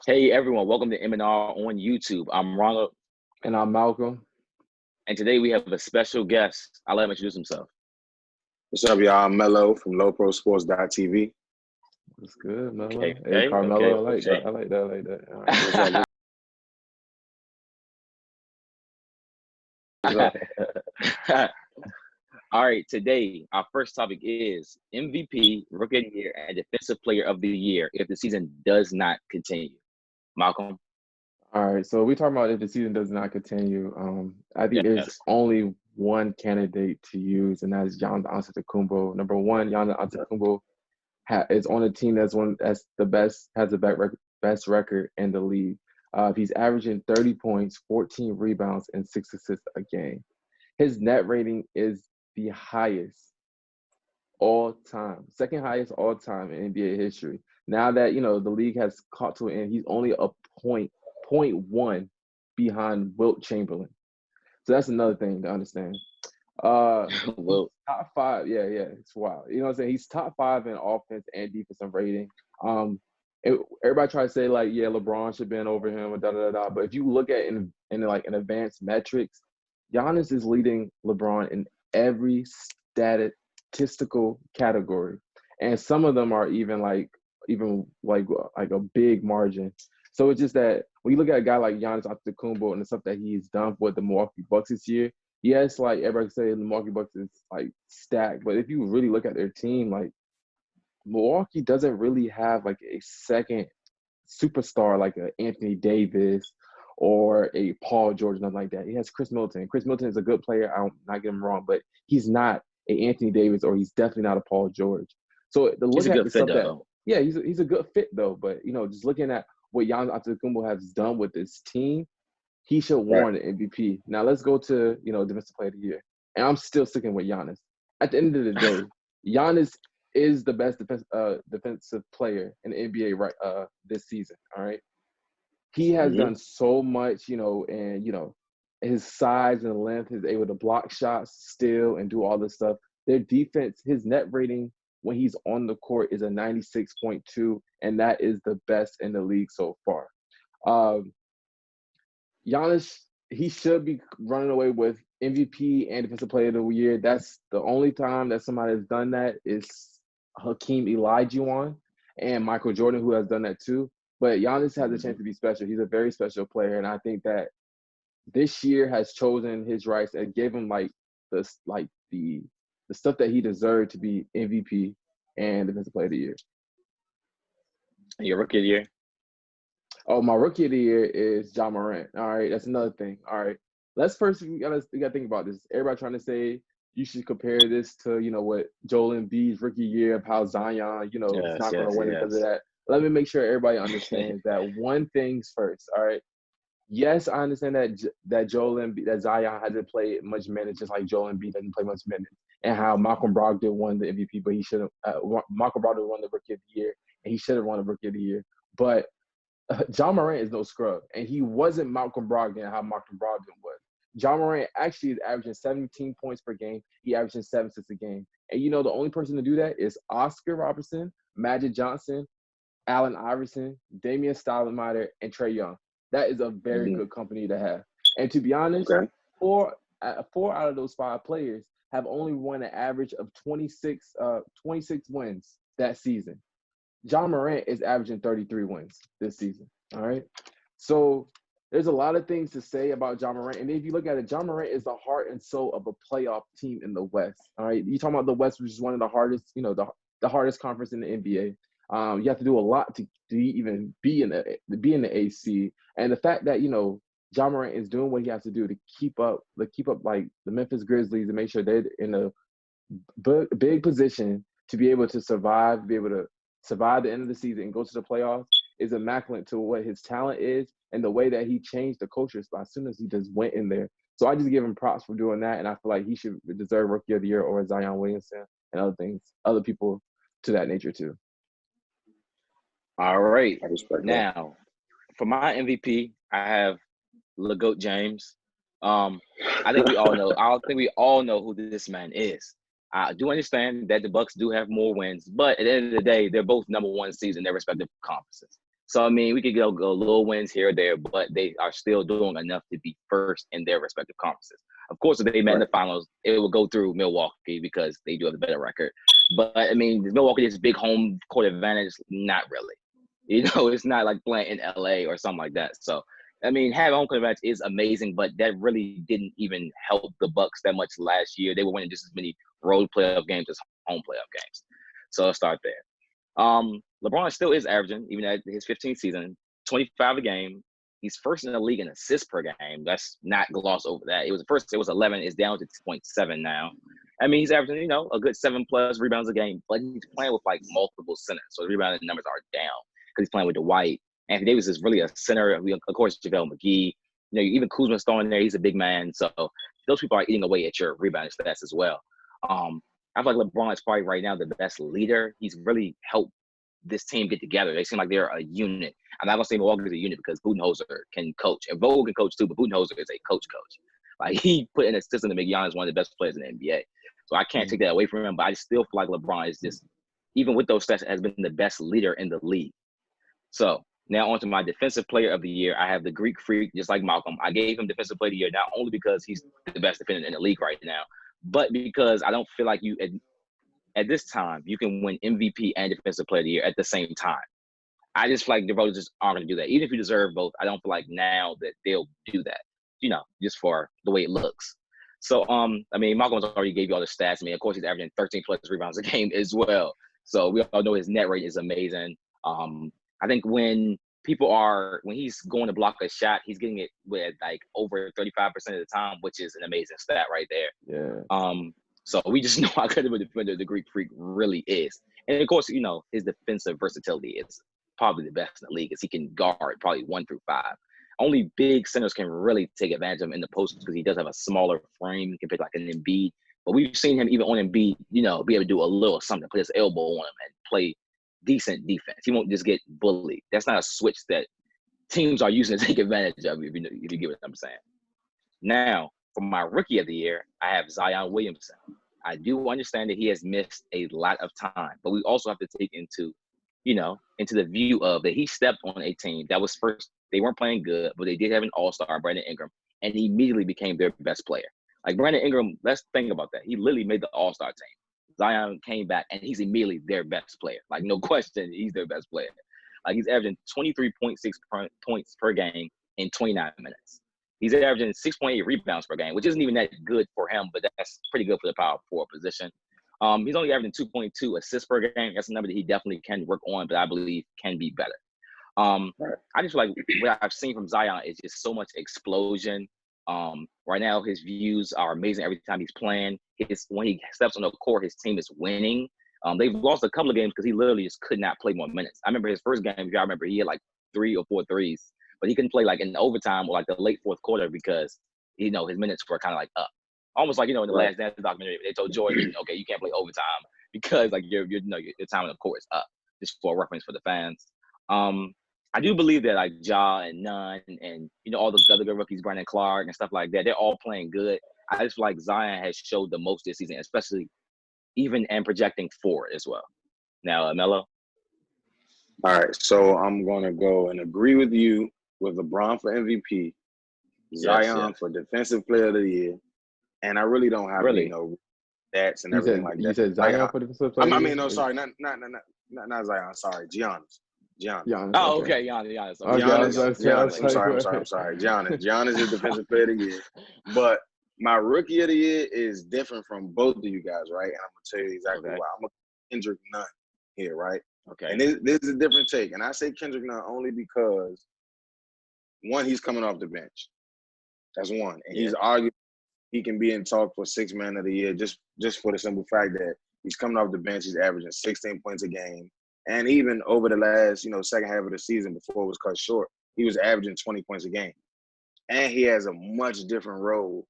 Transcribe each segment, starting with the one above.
Hey everyone, welcome to M&R on YouTube. I'm Ronald, And I'm Malcolm. and today we have a special guest. I'll let him introduce himself. What's up, y'all? I'm Mello from LowProSports.tv. What's good, Mello? Okay, Hey, okay, Carmelo, I like okay. that. I like that. I like that. All right. What's up? All right, today our first topic is MVP, Rookie of the Year, and Defensive Player of the Year if the season does not continue. Malcolm? All right. So we talking about if the season does not continue. I think there's Yes. only one candidate to use, and that is Giannis Antetokounmpo. Number one, Giannis Antetokounmpo is on a team that's the best, has the best record in the league. He's averaging 30 points, 14 rebounds, and 6 assists a game. His net rating is the highest all time, second highest all time in NBA history. Now that the league has caught to it, and he's only a point one behind Wilt Chamberlain. So that's another thing to understand. He's Well, top five. Yeah, it's wild. You know what I'm saying? He's top five in offense and defensive rating. Everybody try to say like, yeah, LeBron should have been over him and da da da. But if you look at in advanced metrics, Giannis is leading LeBron in every statistical category, and some of them are even like a big margin. So it's just that when you look at a guy like Giannis Antetokounmpo and the stuff that he's done for the Milwaukee Bucks this year, yes, like everybody say the Milwaukee Bucks is like stacked, but if you really look at their team, like Milwaukee doesn't really have like a second superstar like a Anthony Davis or a Paul George, nothing like that. He has Chris Middleton. Chris Middleton is a good player. I don't not get him wrong, but he's not a Anthony Davis or he's definitely not a Paul George. So the he's look a at good the fit stuff that though. yeah, he's a good fit though. But just looking at what Giannis Antetokounmpo has done with this team, he should Right. warrant an MVP. Now let's go to Defensive Player of the Year, and I'm still sticking with Giannis. At the end of the day, Giannis is the best defensive player in the NBA this season. All right, he has Hmm. done so much, and his size and length is able to block shots, steal, and do all this stuff. Their defense, his net rating when he's on the court is a 96.2, and that is the best in the league so far. Um, Giannis, he should be running away with MVP and Defensive Player of the Year. That's the only time that somebody has done that is Hakeem Olajuwon and Michael Jordan, who has done that too. But Giannis has a chance to be special. He's a very special player, and I think that this year has chosen his rights and gave him the stuff that he deserved to be MVP and Defensive Player of the Year. And your Rookie of the Year? Oh, my Rookie of the Year is Ja Morant. All right, that's another thing. All right, let's first we gotta think about this. Everybody trying to say you should compare this to what Joel Embiid's Rookie Year of how Zion is Yes, not going to yes, win it because of yes. that. Let me make sure everybody understands that one thing's first. All right. Yes, I understand that Joel Embiid, that Zion hasn't played much minutes, just like Joel Embiid doesn't play much minutes, and how Malcolm Brogdon won the MVP, but he should have. Malcolm Brogdon won the Rookie of the Year, and he should have won the Rookie of the Year. But John Morant is no scrub, and he wasn't Malcolm Brogdon how Malcolm Brogdon was. John Morant actually is averaging 17 points per game. He averaging 7 assists a game. And the only person to do that is Oscar Robertson, Magic Johnson, Allen Iverson, Damian Stoudemire, and Trae Young. That is a very Mhm. good company to have. And to be honest, Okay. four out of those five players have only won an average of 26 wins that season. John Morant is averaging 33 wins this season. All right. So there's a lot of things to say about John Morant. And if you look at it, John Morant is the heart and soul of a playoff team in the West. All right. You talking about the West, which is one of the hardest, the hardest conference in the NBA. You have to do a lot to even be in the AC. And the fact that, John Morant is doing what he has to do to keep up like the Memphis Grizzlies and make sure they're in a big position to be able to survive, the end of the season and go to the playoffs is immaculate to what his talent is and the way that he changed the culture as soon as he just went in there. So I just give him props for doing that, and I feel like he should deserve Rookie of the Year over Zion Williamson and other people to that nature too. All right. I respect that. Now, for my MVP, I have LeGoat James. I think we all know. I think we all know who this man is. I do understand that the Bucks do have more wins, but at the end of the day, they're both number one seeds in their respective conferences. So, I mean, we could go little wins here or there, but they are still doing enough to be first in their respective conferences. Of course, if they met in the finals, it would go through Milwaukee because they do have a better record. But, I mean, Milwaukee is big home court advantage? Not really. It's not like playing in LA or something like that. So, I mean, having home court advantage is amazing, but that really didn't even help the Bucks that much last year. They were winning just as many road playoff games as home playoff games. So let's start there. LeBron still is averaging, even at his 15th season, 25 a game. He's first in the league in assists per game. That's not gloss over that. It was 11. It's down to 2.7 now. I mean, he's averaging, a good 7+ rebounds a game, but he's playing with like multiple centers. So the rebounding numbers are down because he's playing with Dwight. Anthony Davis is really a center. Of course, JaVale McGee. Even Kuzma's throwing there. He's a big man. So those people are eating away at your rebounding stats as well. I feel like LeBron is probably right now the best leader. He's really helped this team get together. They seem like they're a unit. I'm not going to say Milwaukee is a unit because Budenholzer can coach. And Vogel can coach too, but Budenholzer is a coach. Like, he put in a system to make Giannis one of the best players in the NBA. So I can't take that away from him, but I still feel like LeBron is just, even with those stats, has been the best leader in the league. So now on to my defensive player of the year. I have the Greek Freak, just like Malcolm. I gave him defensive player of the year, not only because he's the best defender in the league right now, but because I don't feel like at this time, you can win MVP and defensive player of the year at the same time. I just feel like the voters just aren't going to do that. Even if you deserve both, I don't feel like now that they'll do that, just for the way it looks. So, I mean, Malcolm's already gave you all the stats. I mean, of course, he's averaging 13+ rebounds a game as well. So we all know his net rate is amazing. I think when he's going to block a shot, he's getting it with like over 35% of the time, which is an amazing stat right there. Yeah. So we just know how good of a defender the Greek Freak really is. And of course, his defensive versatility is probably the best in the league, as he can guard probably 1 through 5. Only big centers can really take advantage of him in the post because he does have a smaller frame compared to like an Embiid. But we've seen him even on Embiid, be able to do a little something, put his elbow on him and play decent defense. He won't just get bullied. That's not a switch that teams are using to take advantage of, if you get what I'm saying. Now, for my rookie of the year, I have Zion Williamson. I do understand that he has missed a lot of time, but we also have to take into the view of that he stepped on a team that was first. They weren't playing good, but they did have an all-star, Brandon Ingram, and he immediately became their best player. Like Brandon Ingram, let's think about that. He literally made the all-star team. Zion came back, and he's immediately their best player. Like, no question, he's their best player. Like, he's averaging 23.6 points per game in 29 minutes. He's averaging 6.8 rebounds per game, which isn't even that good for him, but that's pretty good for the power forward position. He's only averaging 2.2 assists per game. That's a number that he definitely can work on, but I believe can be better. I just feel like what I've seen from Zion is just so much explosion. Right now, his views are amazing every time he's playing. When he steps on the court, his team is winning. They've lost a couple of games because he literally just could not play more minutes. I remember his first game, if y'all remember, he had like 3 or 4 threes, but he couldn't play like in overtime or like the late fourth quarter because, his minutes were kind of like up. Almost like, in the Last Dance documentary, they told Jordan, okay, you can't play overtime because like your time on the court is up, just for reference for the fans. I do believe that like Ja and Nunn and all the other good rookies, Brandon Clark and stuff like that, they're all playing good. I just feel like Zion has showed the most this season, especially even and projecting forward as well. Now, Melo. All right, so I'm gonna go and agree with you with LeBron for MVP, Zion for Defensive Player of the Year, and I really don't have stats and everything like that. You said Zion for Defensive Player? I mean, no, sorry, not Zion. Sorry, Giannis. Oh, okay, Giannis. I'm sorry. Giannis is Defensive Player of the Year, but my Rookie of the Year is different from both of you guys, right? And I'm gonna tell you exactly why. I'm a Kendrick Nunn here, right? Okay. And this is a different take, and I say Kendrick Nunn only because one, he's coming off the bench. That's one, and he's arguing he can be in talk for 6th Man of the Year just for the simple fact that he's coming off the bench. He's averaging 16 points a game. And even over the last, second half of the season before it was cut short, he was averaging 20 points a game. And he has a much different role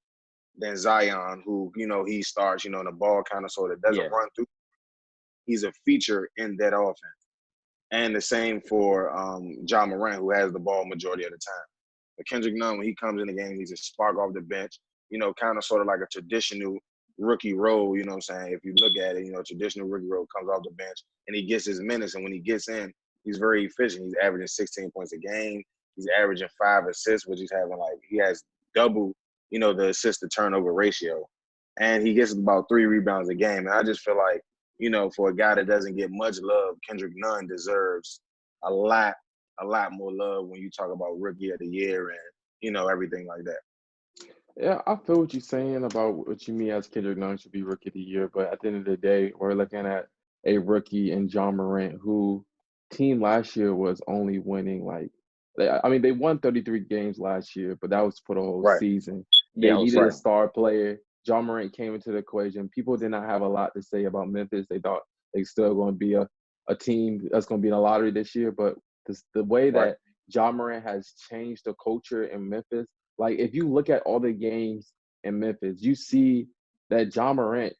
than Zion, who, he starts, the ball kind of sort of doesn't run through. He's a feature in that offense. And the same for Ja Morant, who has the ball majority of the time. But Kendrick Nunn, when he comes in the game, he's a spark off the bench, kind of sort of like a traditional rookie role, if you look at it, traditional rookie role, comes off the bench and he gets his minutes. And when he gets in, He's very efficient. He's averaging 16 points a game. He's averaging 5 assists, which he has double, the assist to turnover ratio. And he gets about 3 rebounds a game. And I just feel like, for a guy that doesn't get much love, Kendrick Nunn deserves a lot more love when you talk about rookie of the year and, everything like that. Yeah, I feel what you're saying about what you mean as Kendrick Nunn should be rookie of the year. But at the end of the day, we're looking at a rookie in John Morant, who team last year was only winning they won 33 games last year, but that was for the whole season. They needed a star player. John Morant came into the equation. People did not have a lot to say about Memphis. They thought they still going to be a team that's going to be in the lottery this year. But the way that John Morant has changed the culture in Memphis, like if you look at all the games in Memphis, you see that John Morant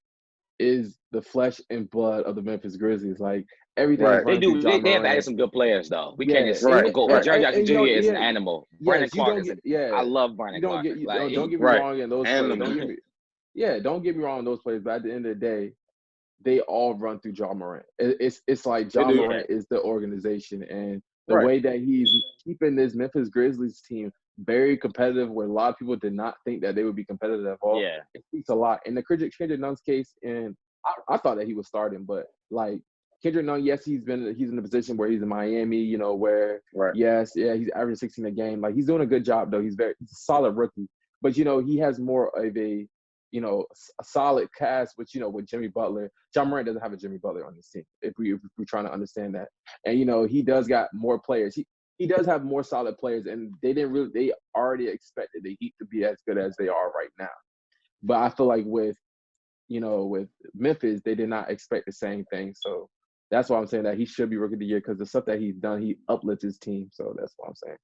is the flesh and blood of the Memphis Grizzlies. Like everything. They have added some good players though. We can't just go. Jerry Jackson Jr. is an animal. Brandon Clark is. I love Brandon Clark. Don't get me wrong in those players. Don't get me wrong in those players. But at the end of the day, they all run through John Morant. It's like John Morant is the organization, and the way that he's keeping this Memphis Grizzlies team very competitive, where a lot of people did not think that they would be competitive at all. Yeah, it speaks a lot. In the Kendrick Nunn's case, and I thought that he was starting, but like Kendrick Nunn, yes, he's in a position where he's in Miami, where he's averaging 16 a game. Like he's doing a good job though. He's a solid rookie, but he has more of a a solid cast with Jimmy Butler. John Morant doesn't have a Jimmy Butler on this team. If we're trying to understand that, and he does got more players. He does have more solid players, and they already expected the Heat to be as good as they are right now. But I feel like with Memphis, they did not expect the same thing. So that's why I'm saying that he should be rookie of the year, because the stuff that he's done, he uplifts his team. So that's what I'm saying.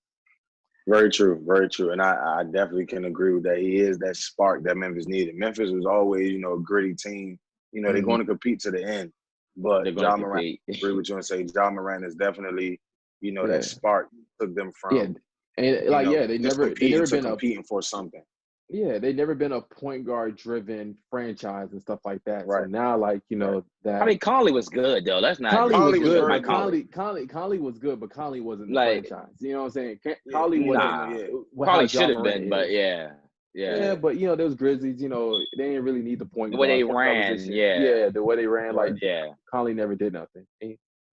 Very true, very true. And I definitely can agree with that. He is that spark that Memphis needed. Memphis was always, a gritty team. They're going to compete to the end. But John Morant, I agree with you and say John Morant is definitely, that spark took them from. They never been competing for something. Yeah, they've never been a point guard driven franchise and stuff like that. Right. So now, that. I mean, Conley was good though. That's not. Conley was good. Conley was good, but Conley wasn't the franchise. You know what I'm saying? Conley wasn't. Probably should have been, but yeah. Yeah, but those Grizzlies, they didn't really need the point. The way they ran, the way they ran, Conley never did nothing,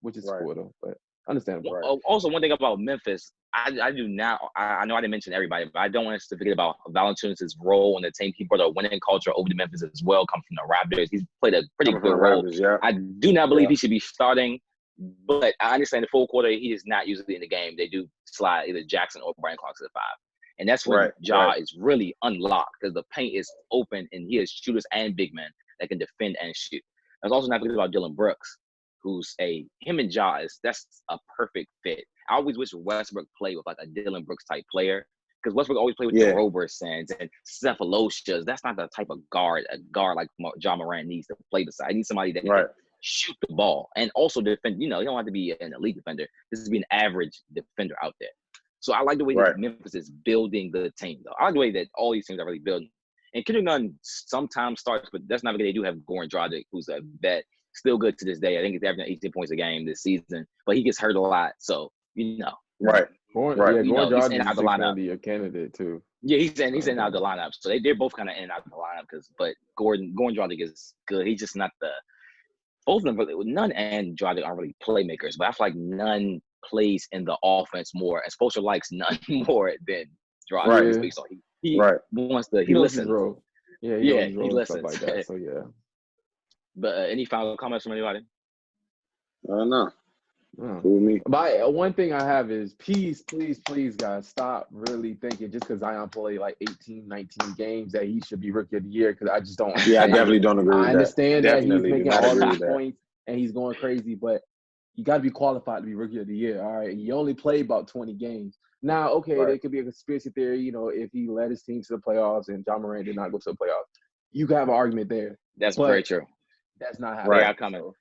which is cool though. But understandable. Right. Also, one thing about Memphis, I do now. I know I didn't mention everybody, but I don't want us to forget about Valanciunas' role in the team. He brought a winning culture over to Memphis as well. Come from the Raptors, he's played a pretty good role. Raptors, I do not believe he should be starting, but I understand the full quarter he is not usually in the game. They do slide either Jackson or Brandon Clark to the 5, and that's when Ja is really unlocked, because the paint is open and he has shooters and big men that can defend and shoot. Let's also not forget about Dylan Brooks, who's him and Ja that's a perfect fit. I always wish Westbrook played with a Dylan Brooks type player, because Westbrook always played with the Robersons and Cephalosias. That's not the type of guard a guard like John Morant needs to play beside. He needs somebody that can shoot the ball and also defend. You don't have to be an elite defender. This is be an average defender out there. So I like the way that Memphis is building the team, though. I like the way that all these teams are really building. And Kendrick Nunn sometimes starts, but that's not because they do have Goran Dragic, who's a vet, still good to this day. I think he's averaging 18 points a game this season, but he gets hurt a lot. So, Goran Dragic is kind of a candidate too. Yeah, he's in and out of the lineup. So they're both kind of in and out of the lineup, but Goran Dragic is good. He's just not both of them. Nunn and Dragic aren't really playmakers, but I feel like Nunn plays in the offense more, and Spoelstra likes Nunn more than Dragic. So he wants to. He listens. He listens. Stuff like that. So yeah. But any final comments from anybody? No. Cool me. But one thing I have is please, guys, stop really thinking just because Zion played 18, 19 games that he should be rookie of the year, because I just don't. Yeah, I definitely don't agree with that. I understand that he's making all these points and he's going crazy, but you got to be qualified to be rookie of the year, all right? You only played about 20 games. Now, okay, there could be a conspiracy theory, if he led his team to the playoffs and John Morant did not go to the playoffs. You could have an argument there. That's very true. That's not happening. They are coming.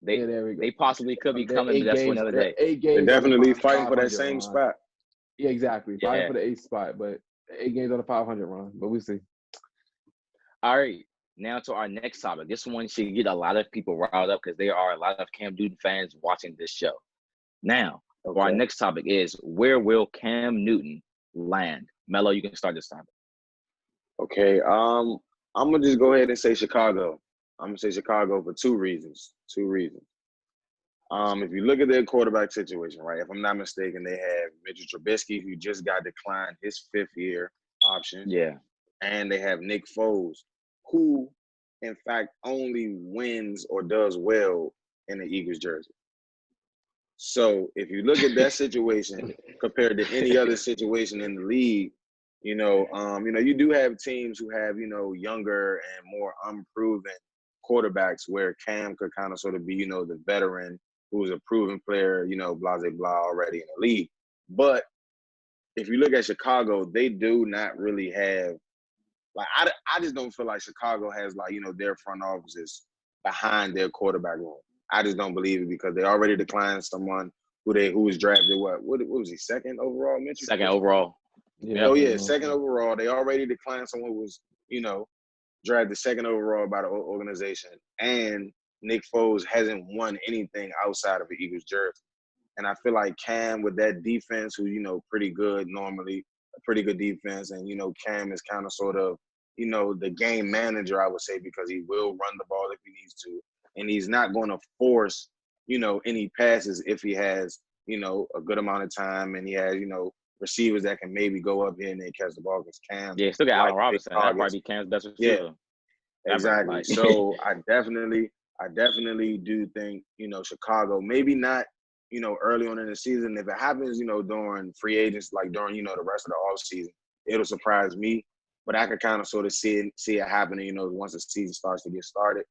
They possibly could be coming, but that's for another day. They're definitely fighting for that same spot. Yeah, exactly. Fighting for the 8th spot, but 8 games on the 500 run. But we'll see. All right. Now to our next topic. This one should get a lot of people riled up, because there are a lot of Cam Newton fans watching this show. Now, for our next topic is, where will Cam Newton land? Melo, you can start this time. Okay. I'm gonna just go ahead and say Chicago. I'm gonna say Chicago for two reasons. If you look at their quarterback situation, right? If I'm not mistaken, they have Mitchell Trubisky, who just got declined his 5th-year option. Yeah. And they have Nick Foles, who, in fact, only wins or does well in the Eagles jersey. So if you look at that situation compared to any other situation in the league, you do have teams who have, younger and more unproven quarterbacks, where Cam could kind of sort of be, the veteran who's a proven player, blah, blah, blah, already in the league. But if you look at Chicago, they do not really have, like, I just don't feel like Chicago has, like, their front offices behind their quarterback room. I just don't believe it, because they already declined someone who was drafted, what was he, 2nd overall, Mitchell? 2nd overall. Yeah. Oh, yeah, 2nd overall. They already declined someone who was, drafted 2nd overall by the organization. And Nick Foles hasn't won anything outside of the Eagles jersey. And I feel like Cam, with that defense, who, pretty good normally, a pretty good defense, and, Cam is kind of sort of, the game manager, I would say, because he will run the ball if he needs to. And he's not going to force, any passes if he has, a good amount of time, and he has, receivers that can maybe go up here and they catch the ball, because Cam. Yeah, still got Allen Robinson. That might be Cam's best receiver. Yeah, exactly. So I definitely do think, Chicago, maybe not, early on in the season. If it happens, during free agents, like during, the rest of the off season, it'll surprise me. But I could kind of sort of see it happening, once the season starts to get started,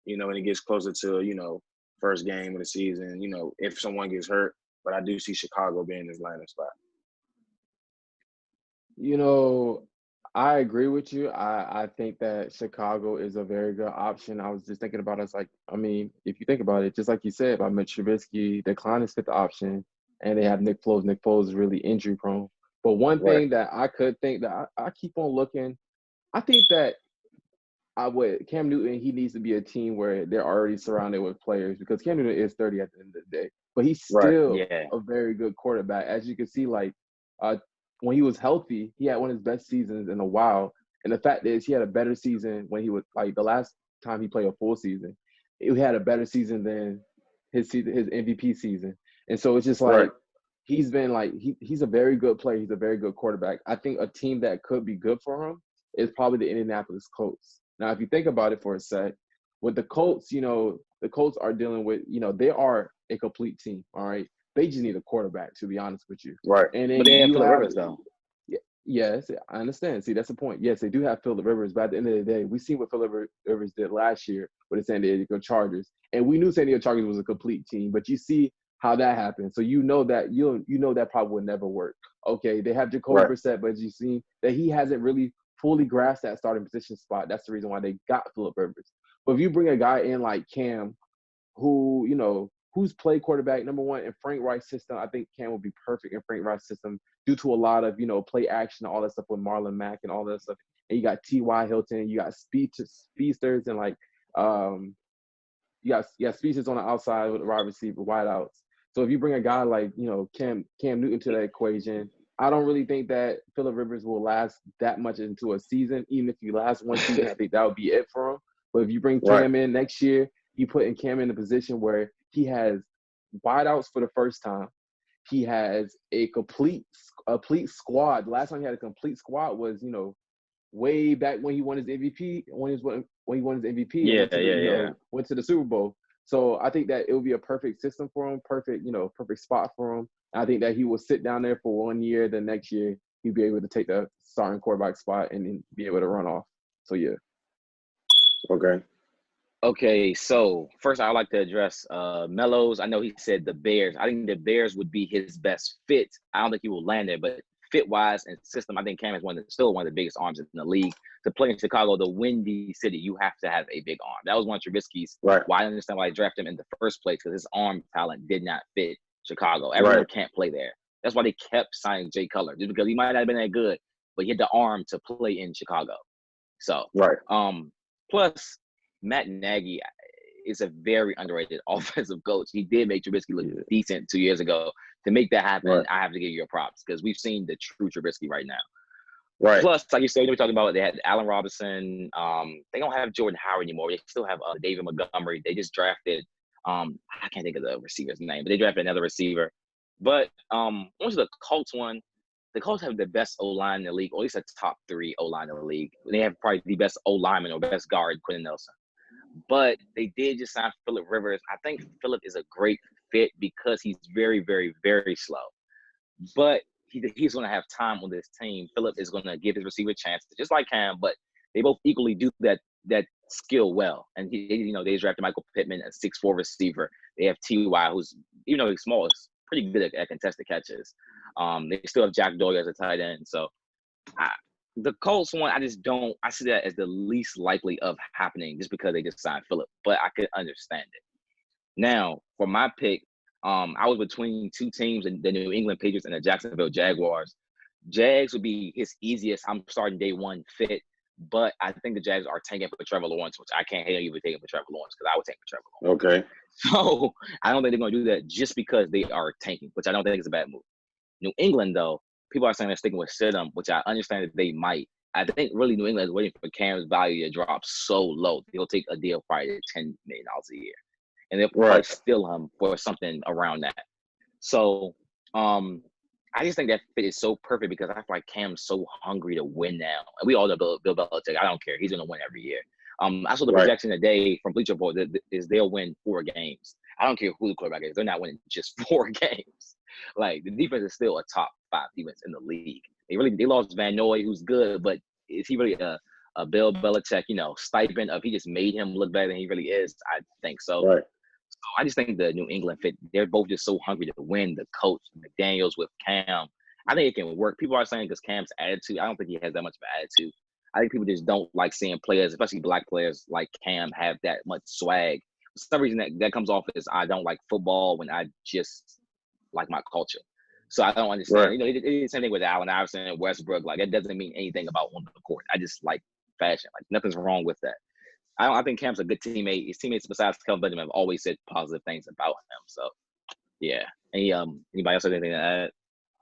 and it gets closer to, first game of the season, if someone gets hurt. But I do see Chicago being his landing spot. I agree with you. I think that Chicago is a very good option. I was just thinking about it. It's like, if you think about it, just like you said about Mitch Trubisky, decline his 5th option, and they have Nick Foles. Nick Foles is really injury prone. But one thing that I could think that I keep on looking, I think that Cam Newton, he needs to be a team where they're already surrounded with players, because Cam Newton is 30 at the end of the day. But he's still a very good quarterback. As you can see, like, when he was healthy, he had one of his best seasons in a while. And the fact is, he had a better season when he was, like, the last time he played a full season. He had a better season than his MVP season. And so it's just like, he's been like, he's a very good player. He's a very good quarterback. I think a team that could be good for him is probably the Indianapolis Colts. Now, if you think about it for a sec, with the Colts, the Colts are dealing with, they are a complete team, all right? They just need a quarterback, to be honest with you. Right. And then but they have Phillip Rivers, though. Yes, I understand. See, that's the point. Yes, they do have Phillip Rivers, but at the end of the day, we see what Phillip Rivers did last year with the San Diego Chargers. And we knew San Diego Chargers was a complete team, but you see how that happened. So that probably would never work. Okay, they have Jacoby Brissett, but you see that he hasn't really fully grasped that starting position spot. That's the reason why they got Phillip Rivers. But if you bring a guy in like Cam, who's played quarterback, number one, in Frank Reich's system, I think Cam will be perfect in Frank Reich's system due to a lot of, play action, all that stuff with Marlon Mack and all that stuff. And you got T.Y. Hilton, you got speedsters, and like you got speedsters on the outside with the wide receiver, wideouts. So if you bring a guy like, Cam Newton to that equation, I don't really think that Phillip Rivers will last that much into a season. Even if he lasts one season, I think that would be it for him. But if you bring Cam in next year, you put in Cam in a position where he has wideouts for the first time. He has a complete squad. The last time he had a complete squad was, way back when he won his MVP. When he won his MVP, went to the Super Bowl. So I think that it would be a perfect system for him, perfect spot for him. And I think that he will sit down there for 1 year. The next year, he'll be able to take the starting quarterback spot and then be able to run off. So yeah. Okay, so first I'd like to address Melo's. I know he said the Bears. I think the Bears would be his best fit. I don't think he will land there, but fit-wise and system, I think Cam is still one of the biggest arms in the league. To play in Chicago, the windy city, you have to have a big arm. That was one of Trubisky's. Why I understand why I drafted him in the first place, because his arm talent did not fit Chicago. Everyone can't play there. That's why they kept signing Jay Cutler, just because he might not have been that good, but he had the arm to play in Chicago. So, plus Matt Nagy, is a very underrated offensive coach. He did make Trubisky look decent 2 years ago. To make that happen, I have to give you your props because we've seen the true Trubisky right now. Right. Plus, like you said, we're talking about they had Allen Robinson. They don't have Jordan Howard anymore. They still have David Montgomery. They just drafted I can't think of the receiver's name, but they drafted another receiver. But onto the Colts one, the Colts have the best O-line in the league, or at least a top 3 O-line in the league. They have probably the best O-lineman or best guard, Quentin Nelson. But they did just sign Phillip Rivers. I think Phillip is a great fit because he's very, very, very slow. But he's going to have time on this team. Phillip is going to give his receiver a chance, just like Cam, but they both equally do that skill well. And they drafted Michael Pittman, a 6'4" receiver. They have T.Y., who's, even though he's small, is pretty good at contested catches. They still have Jack Doyle as a tight end. So the Colts one, I see that as the least likely of happening just because they just signed Phillip. But I could understand it. Now, for my pick, I was between 2 teams, the New England Patriots and the Jacksonville Jaguars. Jags would be his easiest I'm starting day one fit, but I think the Jags are tanking for Trevor Lawrence, which I can't hate on you for taking for Trevor Lawrence because I would take for Trevor Lawrence. Okay. So I don't think they're going to do that just because they are tanking, which I don't think is a bad move. New England, though, people are saying they're sticking with Stidham, which I understand that they might. I think really New England is waiting for Cam's value to drop so low. They'll take a deal probably at $10 million a year. And they'll probably steal him for something around that. So I just think that fit is so perfect because I feel like Cam's so hungry to win now. And we all know Bill Belichick. I don't care. He's going to win every year. I saw the projection today from Bleacher Report is they'll win 4 games. I don't care who the quarterback is. They're not winning just 4 games. Like, the defense is still a top 5 defense in the league. They lost Van Noy, who's good, but is he really a Bill Belichick, stipend of he just made him look better than he really is? I think so. Right. So I just think the New England fit, they're both just so hungry to win. The coach, McDaniels with Cam, I think it can work. People are saying because Cam's attitude, I don't think he has that much of an attitude. I think people just don't like seeing players, especially black players like Cam, have that much swag. For some reason, that comes off as I don't like football when I just like my culture. So I don't understand. Right. It's the same thing with Allen Iverson and Westbrook. Like, it doesn't mean anything about on the court. I just like fashion. Like, nothing's wrong with that. I think Cam's a good teammate. His teammates besides Kelvin Benjamin have always said positive things about him. So, yeah. Anybody else have anything to add?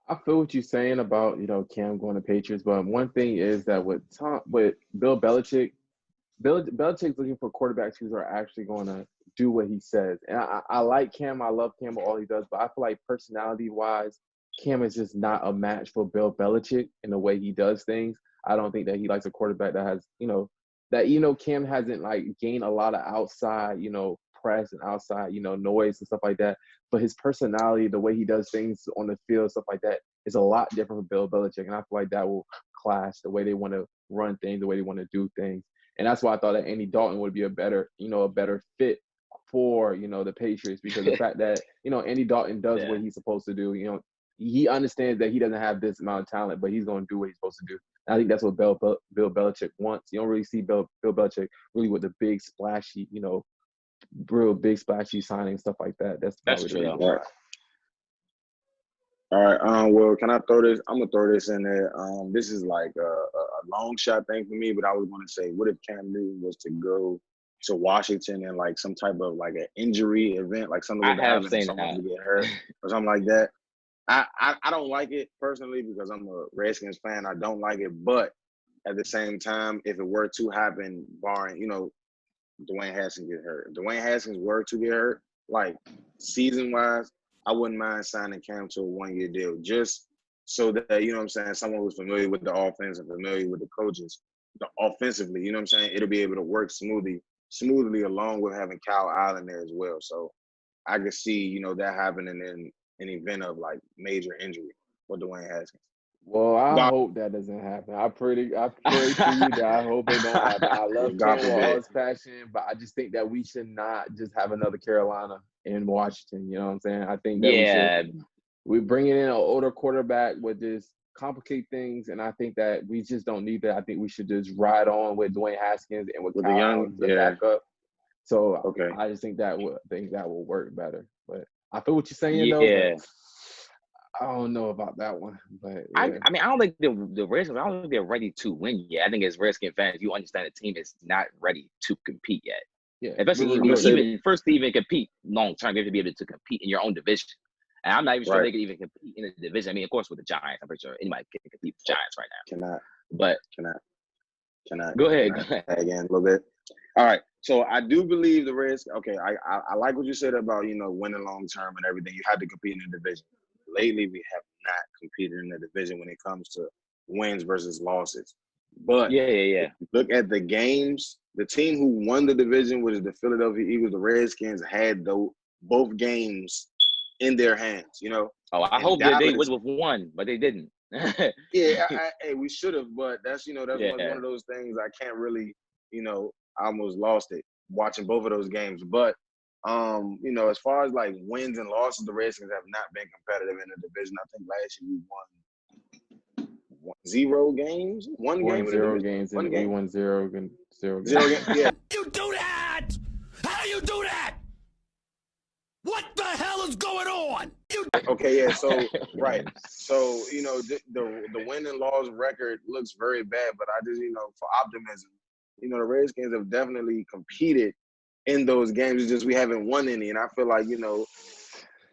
I feel what you're saying about, Cam going to Patriots, but one thing is that with Bill Belichick's looking for quarterbacks who are actually going to do what he says. And I like Cam. I love Cam for all he does, but I feel like personality-wise, Cam is just not a match for Bill Belichick in the way he does things. I don't think that he likes a quarterback that has, Cam hasn't gained a lot of outside, press and outside, noise and stuff like that. But his personality, the way he does things on the field, stuff like that, is a lot different from Bill Belichick. And I feel like that will clash the way they want to run things, the way they want to do things. And that's why I thought that Andy Dalton would be a better fit for, the Patriots, because the fact that, Andy Dalton does what he's supposed to do. He understands that he doesn't have this amount of talent, but he's going to do what he's supposed to do. And I think that's what Bill Belichick wants. You don't really see Bill Belichick really with the big splashy, real big splashy signing, stuff like that. That's true. All right. Well, can I throw this? I'm gonna throw this in there. This is like a long shot thing for me, but I was gonna say, what if Cam Newton was to go to Washington and some type of an injury event, like something would happen, someone would get hurt or something like that. I don't like it personally because I'm a Redskins fan. I don't like it, but at the same time, if it were to happen, barring Dwayne Haskins get hurt, if Dwayne Haskins were to get hurt, season wise, I wouldn't mind signing Cam to a 1-year deal just so that someone who's familiar with the offense and familiar with the coaches, offensively, it'll be able to work smoothly along with having Kyle Allen there as well. So I could see that happening in an event of major injury for Dwayne Haskins. Well, I hope that doesn't happen. I pray to you that I hope it don't happen. I love Cam with all his passion, but I just think that we should not just have another Carolina in Washington. You know what I'm saying? I think that we're bringing in an older quarterback with this complicate things, and I think that we just don't need that. I think we should just ride on with Dwayne Haskins and with Kyle Allen to back up. So I just think that will work better. But I feel what you're saying though. I don't know about that one, but I don't think the Redskins. I don't think they're ready to win yet. I think as Redskins fans, you understand the team is not ready to compete yet. Yeah, especially even first to even compete long term, you have to be able to compete in your own division. And I'm not even sure they could even compete in the division. I mean, of course, with the Giants, I'm pretty sure anybody can compete with the Giants right now. Cannot. Go ahead. Again, a little bit. All right. So I do believe the Reds. Okay, I like what you said about winning long term and everything. You had to compete in the division. Lately, we have not competed in the division when it comes to wins versus losses. But yeah. Look at the games. The team who won the division, which is the Philadelphia Eagles, the Redskins, had both games in their hands. Oh, I hope that they would have won, but they didn't. Hey, we should have, but that's one of those things I can't really, I almost lost it watching both of those games. But as far as like wins and losses, the Redskins have not been competitive in the division. I think last year we won 0 games, one game, 0 games, and we won 0 games. Yeah. You do that? How do you do that? What the hell is going on? Okay, yeah. So right. So the win and loss record looks very bad, but I just for optimism, the Redskins have definitely competed in those games. It's just we haven't won any, and I feel like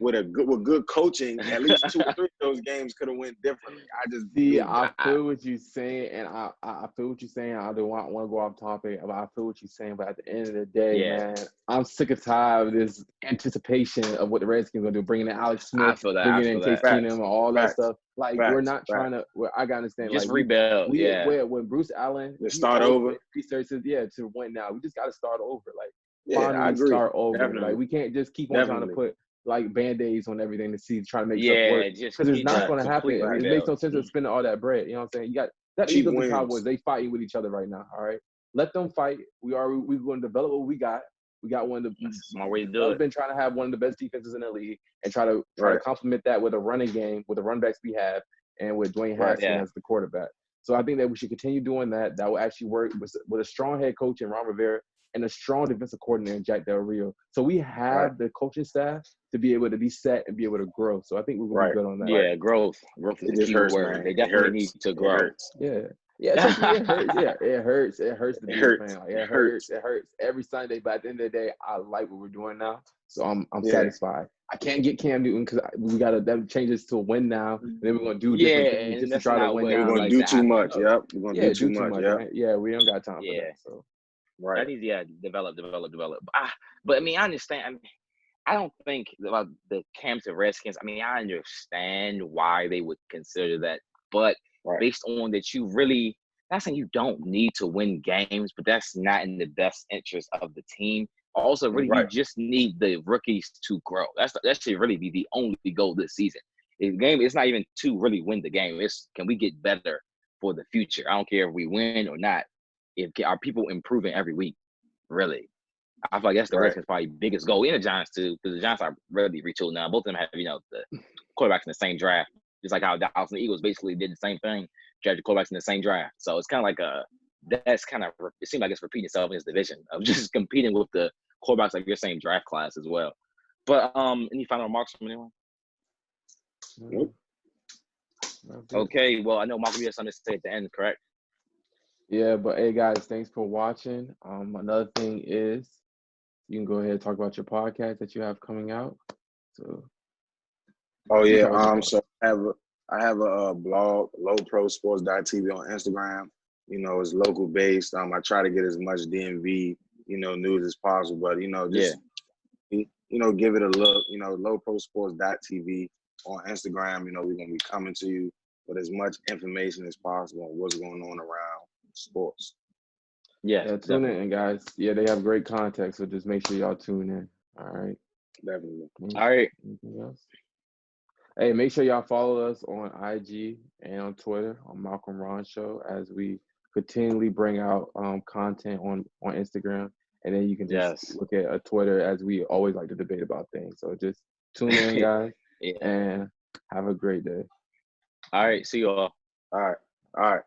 with good coaching, at least 2 or 3 of those games could have went differently. I feel what you're saying, and I feel what you're saying. I don't want to go off topic, but I feel what you're saying. But at the end of the day, man, I'm sick and tired of this anticipation of what the Redskins are going to do, bringing in Alex Smith, bringing in Case Keenum, and all that stuff. Like, we're not trying to – I got to understand. Just like, rebuild, when Bruce Allen – start over. He says, to win now. We just got to start over. Like, I agree. Start over. Definitely. Like, we can't just keep on trying to put – like Band-Aids on everything to try to make stuff work. Because it's not going to happen. It makes no sense to spend all that bread. You know what I'm saying? You got that Eagles and Cowboys, they fighting with each other right now. All right. Let them fight. We're going to develop what we got. We got one of the smart way to do it. We've been trying to have one of the best defenses in the league and try to complement that with a running game, with the run backs we have, and with Dwayne Haskins as the quarterback. So I think that we should continue doing that. That will actually work with a strong head coach in Ron Rivera and a strong defensive coordinator in Jack Del Rio. So we have the coaching staff to be able to be set and be able to grow. So I think we're going to be good on that. Yeah, growth. Growth is the key word. Man. They definitely need to grow. Yeah, it hurts. Yeah, it hurts. It hurts to be a fan. It hurts. It hurts every Sunday. But at the end of the day, I like what we're doing now. So I'm satisfied. I can't get Cam Newton because we got to change this to a win now. And then we're going to do different things just to try to win now. We're going to do too much. Yep. We're going to do too much. Right? Yeah, we don't got time for that. So. Right. That needs develop. But I mean, I understand. I mean, I don't think about the Camps and Redskins. I mean, I understand why they would consider that, but based on that, you really not saying you don't need to win games, but that's not in the best interest of the team. Also, really, you just need the rookies to grow. That should really be the only goal this season. The game, it's not even to really win the game. It's can we get better for the future? I don't care if we win or not. Are people improving every week? Really? I feel like that's the Redskins' probably biggest goal in the Giants too, because the Giants are really retooled now. Both of them have, the quarterbacks in the same draft, just like how Dallas and the Eagles basically did the same thing, drafted quarterbacks in the same draft. So it's kind of like it seems like it's repeating itself in this division of just competing with the quarterbacks like your same draft class as well. But any final remarks from anyone? Nope. Okay, well, I know Mark, you have something to say at the end, correct? Yeah, but hey guys, thanks for watching. Another thing is you can go ahead and talk about your podcast that you have coming out. So so I have a blog, lowprosports.tv on Instagram. It's local based. I try to get as much DMV, news as possible, but give it a look, lowprosports.tv on Instagram. We're going to be coming to you with as much information as possible on what's going on around sports. Yeah, tune in, guys. Yeah, they have great content, so just make sure y'all tune in. All right. Definitely. All right. Anything else? Hey, make sure y'all follow us on IG and on Twitter on Malcolm Ron Show as we continually bring out content on Instagram, and then you can just look at Twitter as we always like to debate about things. So just tune in, guys, and have a great day. All right. See you all. All right.